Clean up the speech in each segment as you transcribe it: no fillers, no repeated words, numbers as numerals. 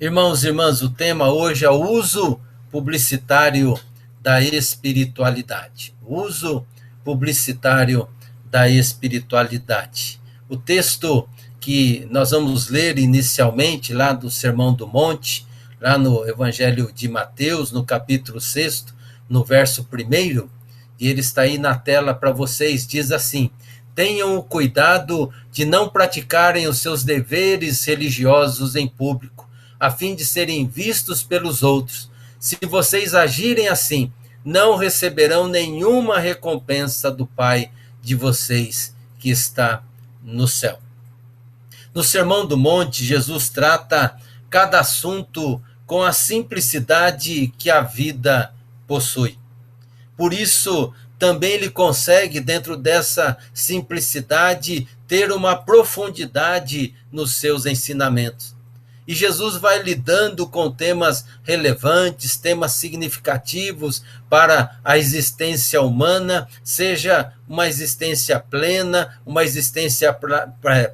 Irmãos e irmãs, o tema hoje é o uso publicitário da espiritualidade. O uso publicitário da espiritualidade. O texto que nós vamos ler inicialmente, lá do Sermão do Monte, lá no Evangelho de Mateus, no capítulo 6, no verso 1, e ele está aí na tela para vocês, diz assim: tenham o cuidado de não praticarem os seus deveres religiosos em público, a fim de serem vistos pelos outros. Se vocês agirem assim, não receberão nenhuma recompensa do Pai de vocês que está no céu. No Sermão do Monte, Jesus trata cada assunto com a simplicidade que a vida possui. Por isso, também ele consegue, dentro dessa simplicidade, ter uma profundidade nos seus ensinamentos. E Jesus vai lidando com temas relevantes, temas significativos para a existência humana, seja uma existência plena, uma existência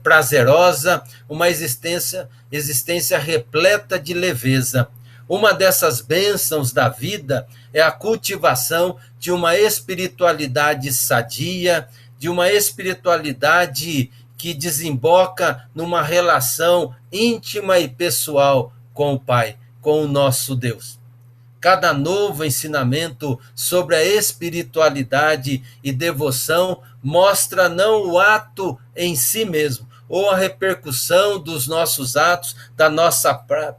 prazerosa, uma existência repleta de leveza. Uma dessas bênçãos da vida é a cultivação de uma espiritualidade sadia, de uma espiritualidade que desemboca numa relação íntima e pessoal com o Pai, com o nosso Deus. Cada novo ensinamento sobre a espiritualidade e devoção mostra não o ato em si mesmo, ou a repercussão dos nossos atos, da nossa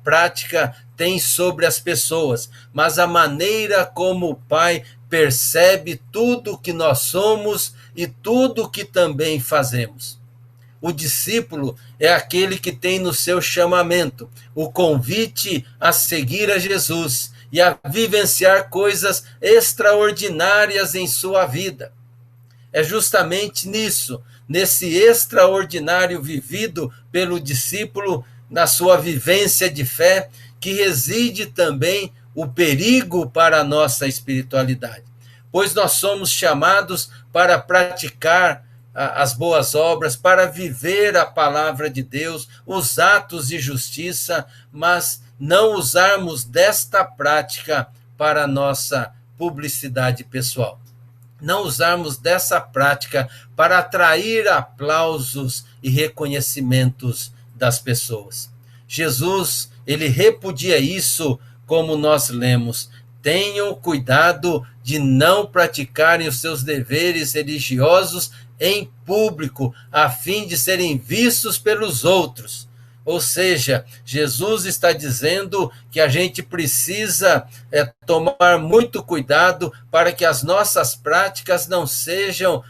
prática tem sobre as pessoas, mas a maneira como o Pai percebe tudo que nós somos e tudo que também fazemos. O discípulo é aquele que tem no seu chamamento o convite a seguir a Jesus e a vivenciar coisas extraordinárias em sua vida. É justamente nisso, nesse extraordinário vivido pelo discípulo, na sua vivência de fé, que reside também o perigo para a nossa espiritualidade. Pois nós somos chamados para praticar as boas obras, para viver a palavra de Deus, os atos de justiça, mas não usarmos desta prática para a nossa publicidade pessoal. Não usarmos dessa prática para atrair aplausos e reconhecimentos das pessoas. Jesus, ele repudia isso, como nós lemos: tenham cuidado de não praticarem os seus deveres religiosos em público, a fim de serem vistos pelos outros. Ou seja, Jesus está dizendo que a gente precisa tomar muito cuidado para que as nossas práticas não sejam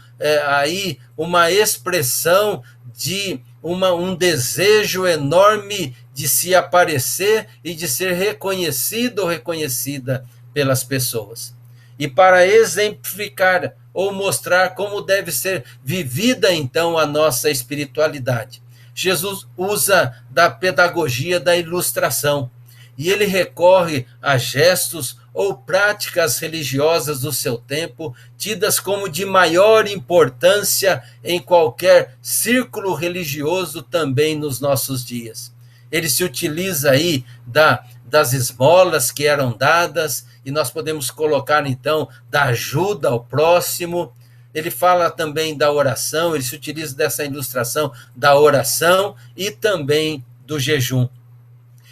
aí uma expressão de um desejo enorme de se aparecer e de ser reconhecido ou reconhecida pelas pessoas. E para exemplificar ou mostrar como deve ser vivida então a nossa espiritualidade, Jesus usa da pedagogia da ilustração, e ele recorre a gestos ou práticas religiosas do seu tempo, tidas como de maior importância em qualquer círculo religioso também nos nossos dias. Ele se utiliza aí das esmolas que eram dadas, e nós podemos colocar então da ajuda ao próximo. Ele fala também da oração, ele se utiliza dessa ilustração da oração e também do jejum.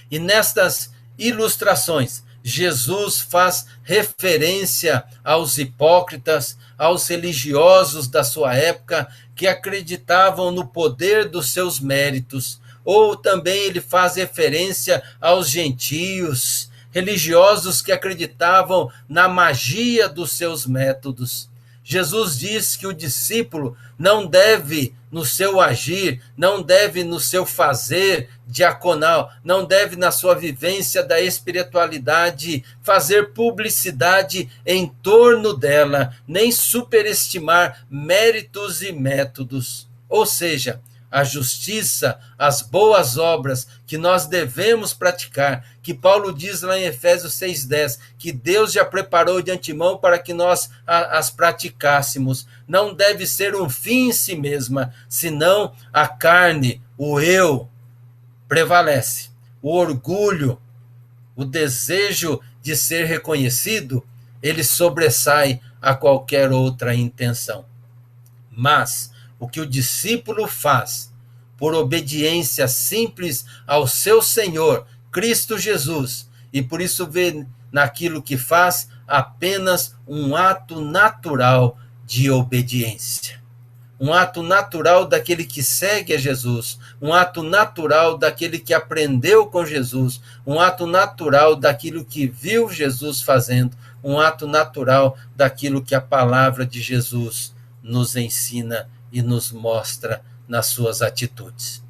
E nestas ilustrações, Jesus faz referência aos hipócritas, aos religiosos da sua época, que acreditavam no poder dos seus méritos. Ou também ele faz referência aos gentios, religiosos que acreditavam na magia dos seus métodos. Jesus diz que o discípulo não deve, no seu agir, não deve, no seu fazer diaconal, não deve, na sua vivência da espiritualidade, fazer publicidade em torno dela, nem superestimar méritos e métodos. Ou seja, a justiça, as boas obras que nós devemos praticar, que Paulo diz lá em Efésios 6,10, que Deus já preparou de antemão para que nós as praticássemos. Não deve ser um fim em si mesma, senão a carne, o eu, prevalece. o orgulho, o desejo de ser reconhecido, ele sobressai a qualquer outra intenção. Mas o que o discípulo faz, por obediência simples ao seu Senhor, Cristo Jesus, e por isso vê naquilo que faz apenas um ato natural de obediência. Um ato natural daquele que segue a Jesus, um ato natural daquele que aprendeu com Jesus, um ato natural daquilo que viu Jesus fazendo, um ato natural daquilo que a palavra de Jesus nos ensina e nos mostra nas suas atitudes.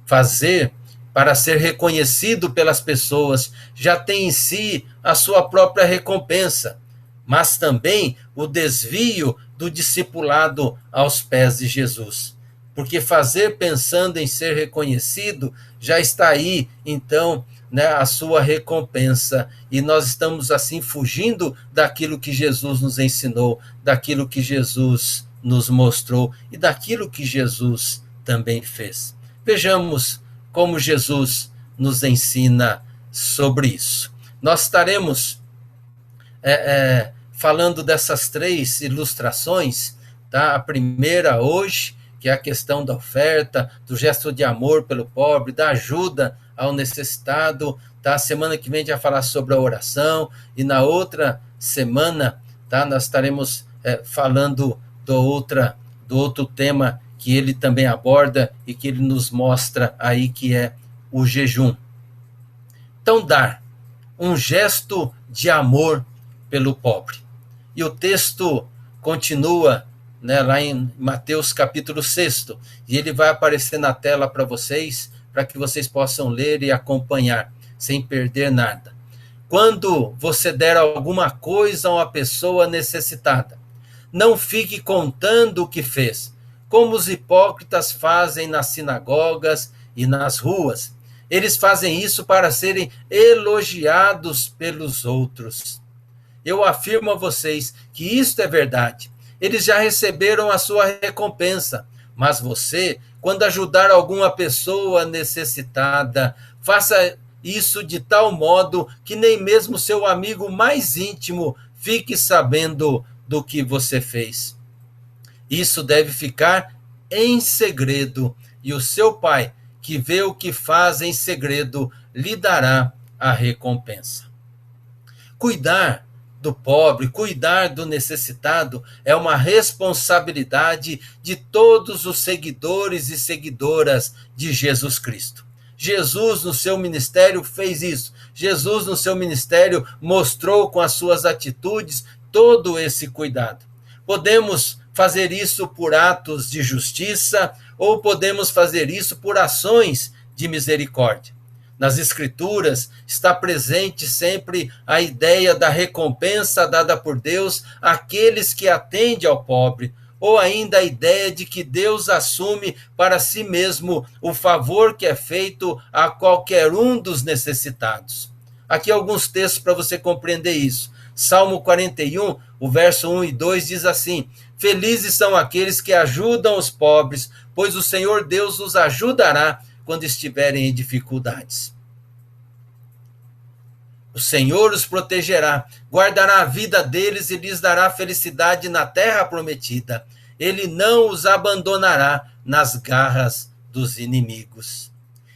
Fazer para ser reconhecido pelas pessoas já tem em si a sua própria recompensa, mas também o desvio do discipulado aos pés de Jesus. Porque fazer pensando em ser reconhecido, já está aí, então, né, a sua recompensa. E nós estamos, assim, fugindo daquilo que Jesus nos ensinou, daquilo que Jesus nos mostrou e daquilo que Jesus também fez. Vejamos como Jesus nos ensina sobre isso. Nós estaremos falando dessas 3 ilustrações, tá? A primeira hoje, que é a questão da oferta, do gesto de amor pelo pobre, da ajuda ao necessitado, tá? Semana que vem a gente vai falar sobre a oração, e na outra semana, tá? Nós estaremos falando do outro tema que ele também aborda e que ele nos mostra aí, que é o jejum. Então, dar um gesto de amor pelo pobre. E o texto continua, né, lá em Mateus capítulo 6, e ele vai aparecer na tela para vocês, para que vocês possam ler e acompanhar, sem perder nada. Quando você der alguma coisa a uma pessoa necessitada, não fique contando o que fez, como os hipócritas fazem nas sinagogas e nas ruas. Eles fazem isso para serem elogiados pelos outros. Eu afirmo a vocês que isto é verdade. Eles já receberam a sua recompensa. Mas você, quando ajudar alguma pessoa necessitada, faça isso de tal modo que nem mesmo seu amigo mais íntimo fique sabendo do que você fez. Isso deve ficar em segredo, e o seu pai, que vê o que faz em segredo, lhe dará a recompensa. Cuidar do pobre, cuidar do necessitado é uma responsabilidade de todos os seguidores e seguidoras de Jesus Cristo. Jesus, no seu ministério, fez isso. Jesus, no seu ministério, mostrou com as suas atitudes todo esse cuidado. Podemos fazer isso por atos de justiça ou podemos fazer isso por ações de misericórdia. Nas Escrituras está presente sempre a ideia da recompensa dada por Deus àqueles que atendem ao pobre, ou ainda a ideia de que Deus assume para si mesmo o favor que é feito a qualquer um dos necessitados. Aqui alguns textos para você compreender isso. Salmo 41, o verso 1 e 2 diz assim: felizes são aqueles que ajudam os pobres, pois o Senhor Deus os ajudará quando estiverem em dificuldades. O Senhor os protegerá, guardará a vida deles e lhes dará felicidade na terra prometida. Ele não os abandonará nas garras dos inimigos.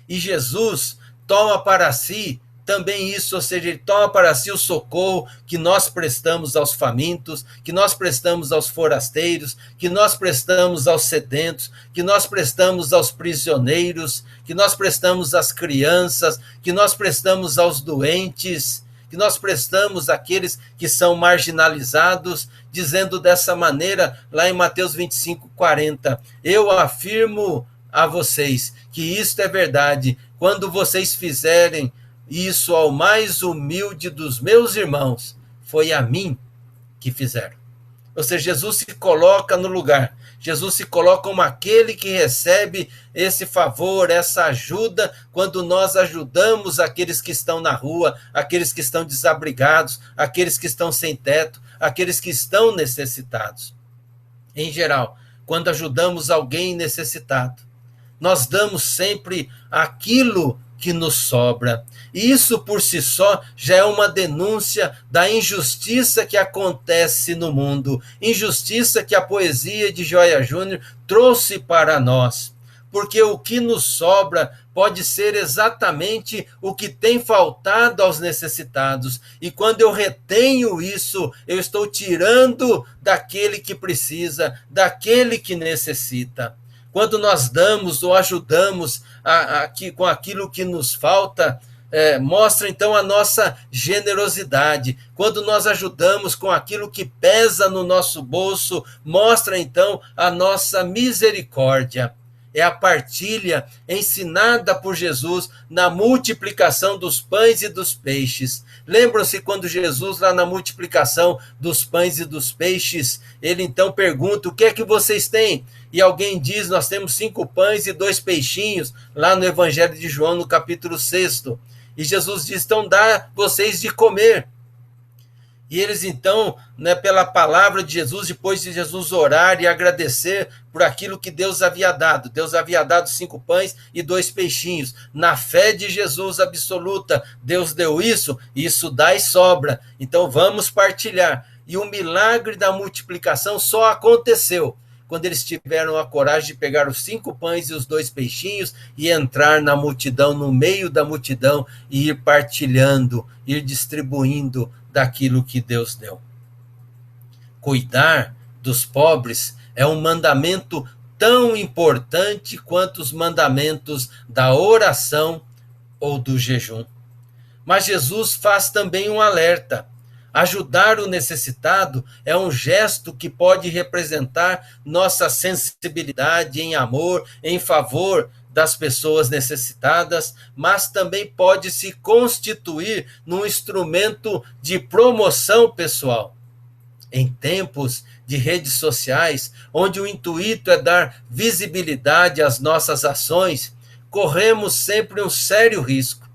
E Jesus toma para si também isso, ou seja, ele toma para si o socorro que nós prestamos aos famintos, que nós prestamos aos forasteiros, que nós prestamos aos sedentos, que nós prestamos aos prisioneiros, que nós prestamos às crianças, que nós prestamos aos doentes, que nós prestamos àqueles que são marginalizados, dizendo dessa maneira, lá em Mateus 25, 40, eu afirmo a vocês que isto é verdade, quando vocês fizerem isso ao mais humilde dos meus irmãos, foi a mim que fizeram. Ou seja, Jesus se coloca no lugar. Jesus se coloca como aquele que recebe esse favor, essa ajuda, quando nós ajudamos aqueles que estão na rua, aqueles que estão desabrigados, aqueles que estão sem teto, aqueles que estão necessitados. Em geral, quando ajudamos alguém necessitado, nós damos sempre aquilo que nos sobra. E isso por si só já é uma denúncia da injustiça que acontece no mundo, injustiça que a poesia de Joia Júnior trouxe para nós. Porque o que nos sobra pode ser exatamente o que tem faltado aos necessitados. E quando eu retenho isso, eu estou tirando daquele que precisa, daquele que necessita. Quando nós damos ou ajudamos com aquilo que nos falta, mostra então a nossa generosidade. Quando nós ajudamos com aquilo que pesa no nosso bolso, mostra então a nossa misericórdia. É a partilha ensinada por Jesus na multiplicação dos pães e dos peixes. Lembram-se quando Jesus, lá na multiplicação dos pães e dos peixes, ele então pergunta: o que é que vocês têm? E alguém diz: nós temos 5 pães e 2 peixinhos, lá no Evangelho de João, no capítulo 6. E Jesus diz: então dá vocês de comer. E eles então, pela palavra de Jesus, depois de Jesus orar e agradecer por aquilo que Deus havia dado. Deus havia dado 5 pães e 2 peixinhos. Na fé de Jesus absoluta, Deus deu isso dá e sobra. Então vamos partilhar. E o milagre da multiplicação só aconteceu quando eles tiveram a coragem de pegar os 5 pães e os 2 peixinhos e entrar na multidão, no meio da multidão, e ir partilhando, ir distribuindo daquilo que Deus deu. Cuidar dos pobres é um mandamento tão importante quanto os mandamentos da oração ou do jejum. Mas Jesus faz também um alerta. Ajudar o necessitado é um gesto que pode representar nossa sensibilidade em amor, em favor das pessoas necessitadas, mas também pode se constituir num instrumento de promoção pessoal. Em tempos de redes sociais, onde o intuito é dar visibilidade às nossas ações, corremos sempre um sério risco,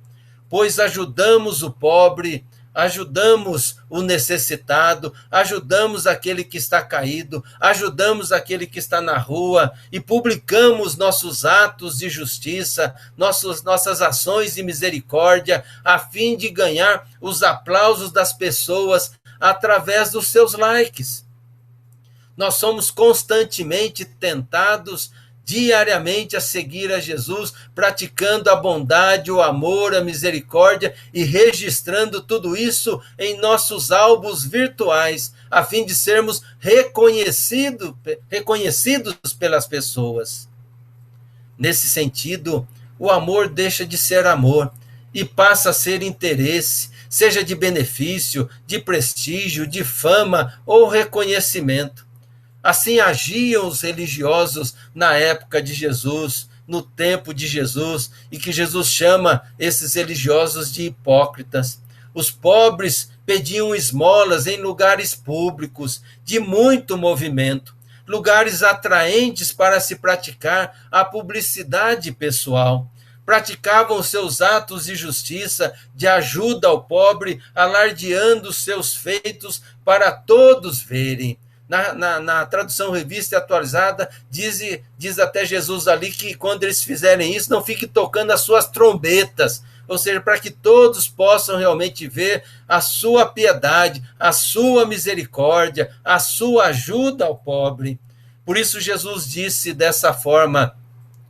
pois ajudamos o pobre, ajudamos o necessitado, ajudamos aquele que está caído, ajudamos aquele que está na rua e publicamos nossos atos de justiça, nossas ações de misericórdia, a fim de ganhar os aplausos das pessoas através dos seus likes. Nós somos constantemente tentados diariamente a seguir a Jesus, praticando a bondade, o amor, a misericórdia e registrando tudo isso em nossos álbuns virtuais, a fim de sermos reconhecidos pelas pessoas. Nesse sentido, o amor deixa de ser amor e passa a ser interesse, seja de benefício, de prestígio, de fama ou reconhecimento. Assim agiam os religiosos na época de Jesus, no tempo de Jesus, e que Jesus chama esses religiosos de hipócritas. Os pobres pediam esmolas em lugares públicos, de muito movimento, lugares atraentes para se praticar a publicidade pessoal. Praticavam seus atos de justiça, de ajuda ao pobre, alardeando seus feitos para todos verem. Na tradução revista e atualizada, diz até Jesus ali que quando eles fizerem isso, não fique tocando as suas trombetas, ou seja, para que todos possam realmente ver a sua piedade, a sua misericórdia, a sua ajuda ao pobre. Por isso Jesus disse dessa forma: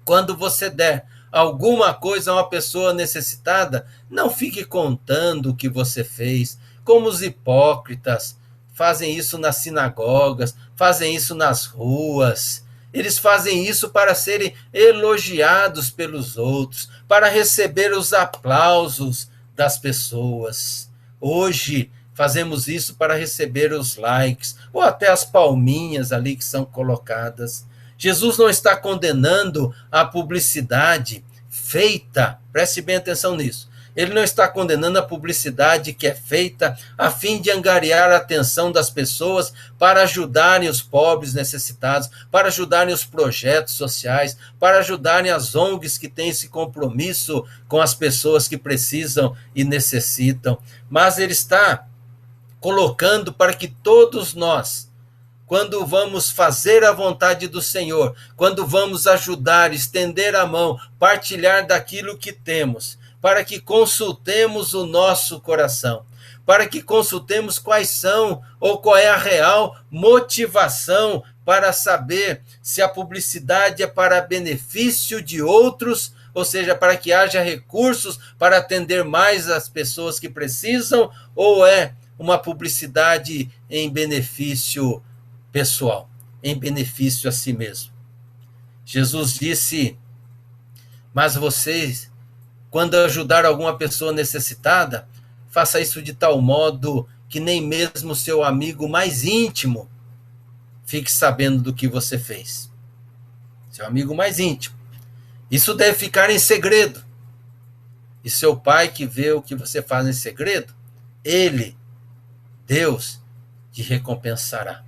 quando você der alguma coisa a uma pessoa necessitada, não fique contando o que você fez, como os hipócritas fazem isso nas sinagogas, fazem isso nas ruas. Eles fazem isso para serem elogiados pelos outros, para receber os aplausos das pessoas. Hoje, fazemos isso para receber os likes, ou até as palminhas ali que são colocadas. Jesus não está condenando a publicidade feita, preste bem atenção nisso. Ele não está condenando a publicidade que é feita a fim de angariar a atenção das pessoas para ajudarem os pobres necessitados, para ajudarem os projetos sociais, para ajudarem as ONGs que têm esse compromisso com as pessoas que precisam e necessitam. Mas ele está colocando para que todos nós, quando vamos fazer a vontade do Senhor, quando vamos ajudar, estender a mão, partilhar daquilo que temos, para que consultemos o nosso coração, para que consultemos quais são ou qual é a real motivação para saber se a publicidade é para benefício de outros, ou seja, para que haja recursos para atender mais as pessoas que precisam, ou é uma publicidade em benefício pessoal, em benefício a si mesmo. Jesus disse: mas vocês, quando ajudar alguma pessoa necessitada, faça isso de tal modo que nem mesmo seu amigo mais íntimo fique sabendo do que você fez. Seu amigo mais íntimo. Isso deve ficar em segredo. E seu pai, que vê o que você faz em segredo, ele, Deus, te recompensará.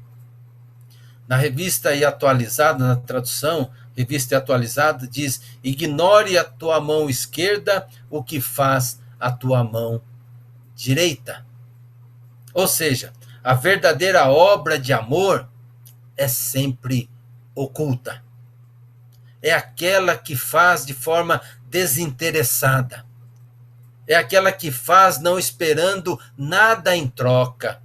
Na revista e atualizada, na tradução, revista e atualizada, diz: ignore a tua mão esquerda o que faz a tua mão direita. Ou seja, a verdadeira obra de amor é sempre oculta. É aquela que faz de forma desinteressada. É aquela que faz não esperando nada em troca.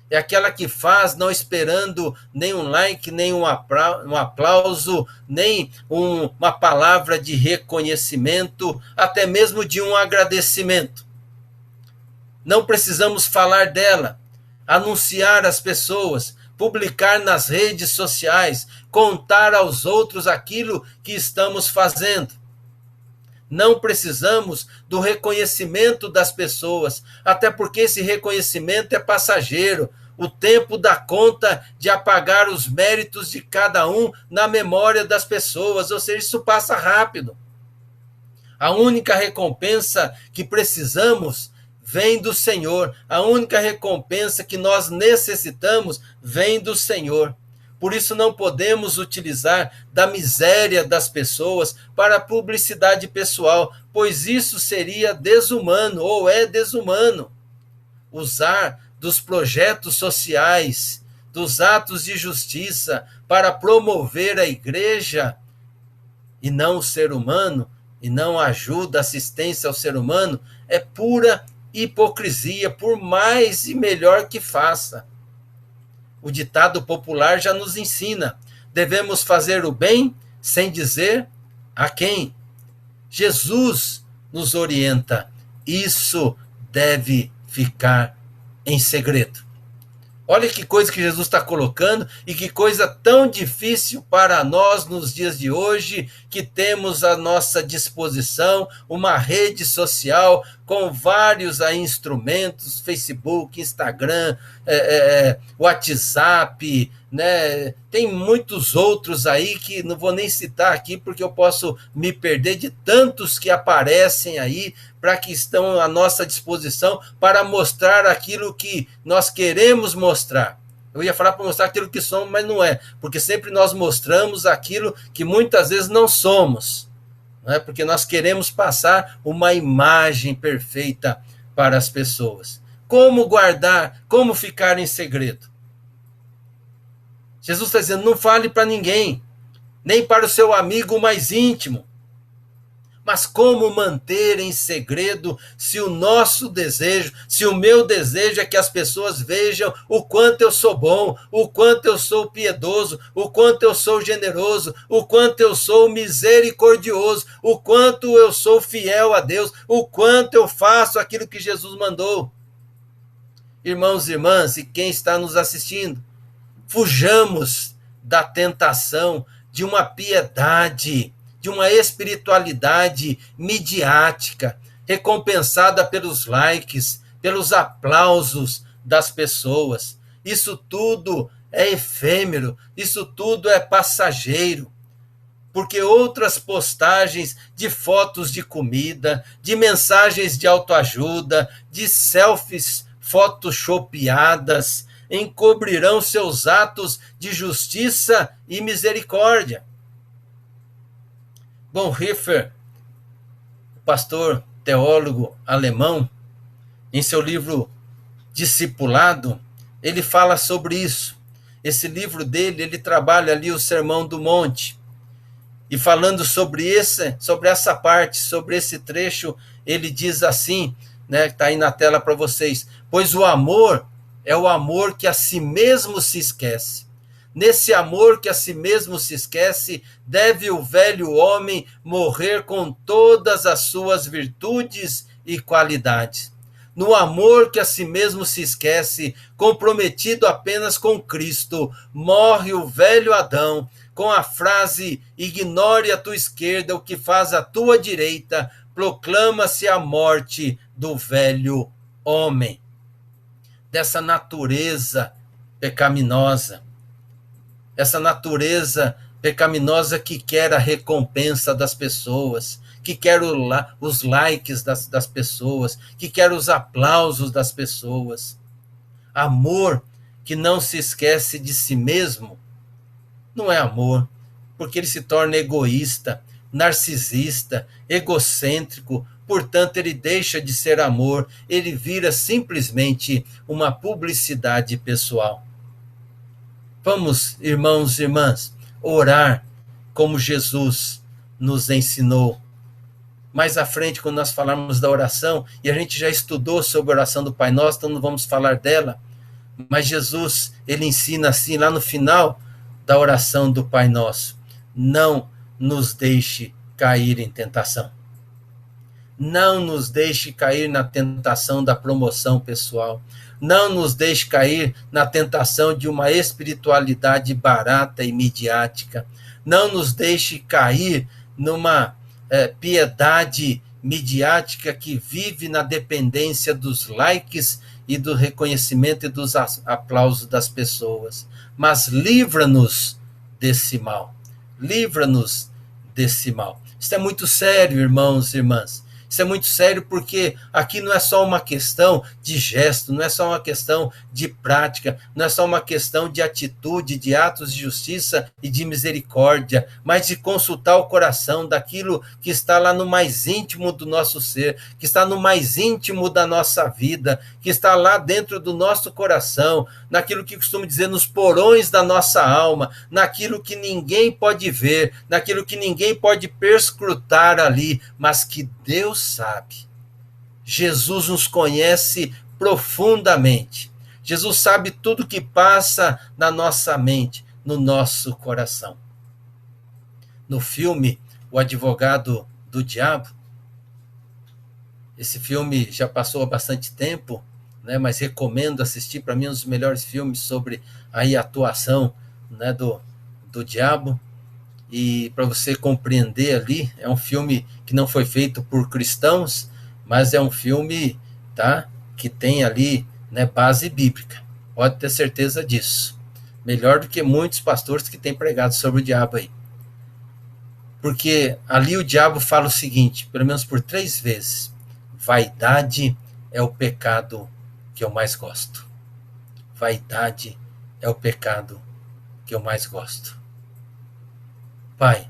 É aquela que faz não esperando nem um like, nem um aplauso, nem uma palavra de reconhecimento, até mesmo de um agradecimento. Não precisamos falar dela, anunciar às pessoas, publicar nas redes sociais, contar aos outros aquilo que estamos fazendo. Não precisamos do reconhecimento das pessoas, até porque esse reconhecimento é passageiro. O tempo dá conta de apagar os méritos de cada um na memória das pessoas, ou seja, isso passa rápido. A única recompensa que precisamos vem do Senhor. A única recompensa que nós necessitamos vem do Senhor. Por isso não podemos utilizar da miséria das pessoas para publicidade pessoal, pois isso seria desumano, ou é desumano. Usar dos projetos sociais, dos atos de justiça para promover a igreja e não o ser humano, e não ajuda, assistência ao ser humano, é pura hipocrisia, por mais e melhor que faça. O ditado popular já nos ensina: devemos fazer o bem sem dizer a quem. Jesus nos orienta: isso deve ficar em segredo. Olha que coisa que Jesus está colocando, e que coisa tão difícil para nós nos dias de hoje, que temos à nossa disposição uma rede social com vários instrumentos, Facebook, Instagram, WhatsApp, né? Tem muitos outros aí que não vou nem citar aqui, porque eu posso me perder de tantos que aparecem aí, para que estão à nossa disposição para mostrar aquilo que nós queremos mostrar. Eu ia falar para mostrar aquilo que somos, mas não é, porque sempre nós mostramos aquilo que muitas vezes não somos, não é? Porque nós queremos passar uma imagem perfeita para as pessoas. Como guardar, como ficar em segredo? Jesus está dizendo: não fale para ninguém, nem para o seu amigo mais íntimo. Mas como manter em segredo se o nosso desejo, se o meu desejo é que as pessoas vejam o quanto eu sou bom, o quanto eu sou piedoso, o quanto eu sou generoso, o quanto eu sou misericordioso, o quanto eu sou fiel a Deus, o quanto eu faço aquilo que Jesus mandou. Irmãos e irmãs, e quem está nos assistindo, fujamos da tentação de uma piedade, de uma espiritualidade midiática, recompensada pelos likes, pelos aplausos das pessoas. Isso tudo é efêmero, isso tudo é passageiro, porque outras postagens de fotos de comida, de mensagens de autoajuda, de selfies photoshopeadas, encobrirão seus atos de justiça e misericórdia. Bonhoeffer, pastor teólogo alemão, em seu livro Discipulado, ele fala sobre isso. Esse livro dele, ele trabalha ali o Sermão do Monte. E falando sobre essa parte, sobre esse trecho, ele diz assim, né, está aí na tela para vocês: pois o amor é o amor que a si mesmo se esquece. Nesse amor que a si mesmo se esquece, deve o velho homem morrer com todas as suas virtudes e qualidades. No amor que a si mesmo se esquece, comprometido apenas com Cristo, morre o velho Adão, com a frase: ignore a tua esquerda o que faz a tua direita, proclama-se a morte do velho homem. Dessa natureza pecaminosa, essa natureza pecaminosa que quer a recompensa das pessoas, que quer os likes das pessoas, que quer os aplausos das pessoas. Amor que não se esquece de si mesmo não é amor, porque ele se torna egoísta, narcisista, egocêntrico, portanto ele deixa de ser amor, ele vira simplesmente uma publicidade pessoal. Vamos, irmãos e irmãs, orar como Jesus nos ensinou. Mais à frente, quando nós falarmos da oração, e a gente já estudou sobre a oração do Pai Nosso, então não vamos falar dela, mas Jesus, ele ensina assim, lá no final da oração do Pai Nosso: não nos deixe cair em tentação. Não nos deixe cair na tentação da promoção pessoal. Não nos deixe cair na tentação de uma espiritualidade barata e midiática. Não nos deixe cair numa piedade midiática que vive na dependência dos likes e do reconhecimento e dos aplausos das pessoas. Mas livra-nos desse mal. Livra-nos desse mal. Isso é muito sério, irmãos e irmãs. Isso é muito sério porque aqui não é só uma questão de gesto, não é só uma questão de prática, não é só uma questão de atitude, de atos de justiça e de misericórdia, mas de consultar o coração daquilo que está lá no mais íntimo do nosso ser, que está no mais íntimo da nossa vida, que está lá dentro do nosso coração, naquilo que costumo dizer, nos porões da nossa alma, naquilo que ninguém pode ver, naquilo que ninguém pode perscrutar ali, mas que Deus sabe. Jesus nos conhece profundamente. Jesus sabe tudo que passa na nossa mente, no nosso coração. No filme O Advogado do Diabo, esse filme já passou há bastante tempo, né, mas recomendo assistir, para mim é um dos melhores filmes sobre aí a atuação, né, do diabo. E para você compreender ali, é um filme que não foi feito por cristãos, mas é um filme, tá, que tem ali, né, base bíblica. Pode ter certeza disso. Melhor do que muitos pastores que têm pregado sobre o diabo aí. Porque ali o diabo fala o seguinte, pelo menos por 3 vezes: vaidade é o pecado que eu mais gosto. Vaidade é o pecado que eu mais gosto. Pai,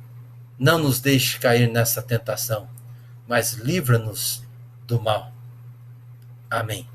não nos deixe cair nessa tentação, mas livra-nos do mal. Amém.